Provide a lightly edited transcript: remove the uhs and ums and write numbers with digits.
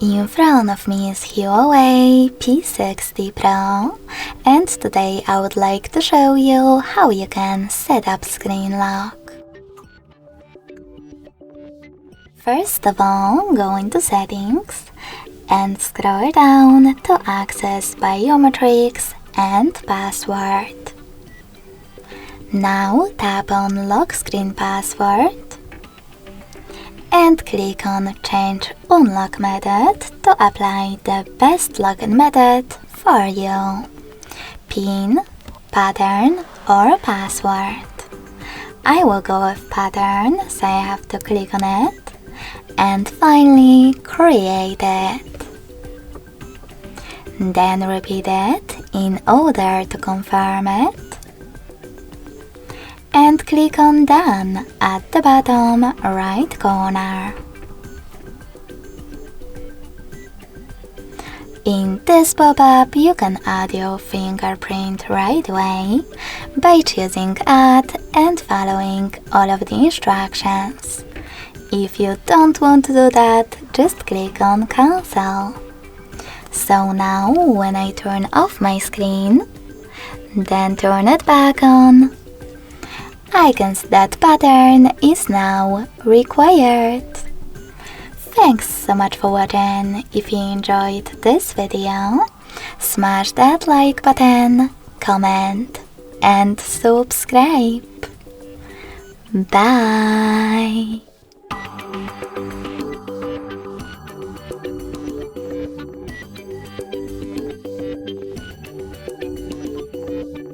In front of me is HUAWEI P60 Pro, and today I would like to show you how you can set up screen lock. First of all, go into Settings and scroll down to access biometrics and password. Now tap on Lock Screen Password and click on Change Unlock Method to apply the best login method for you: PIN, pattern or password. I will go with pattern, so I have to click on it and finally create it. Then repeat it in order to confirm it. And click on Done at the bottom right corner. In this pop-up, you can add your fingerprint right away by choosing Add and following all of the instructions. If you don't want to do that, just click on Cancel. So now, when I turn off my screen, then turn it back on, I can see that pattern is now required. Thanks so much for watching. If you enjoyed this video, smash that like button, comment and subscribe. Bye!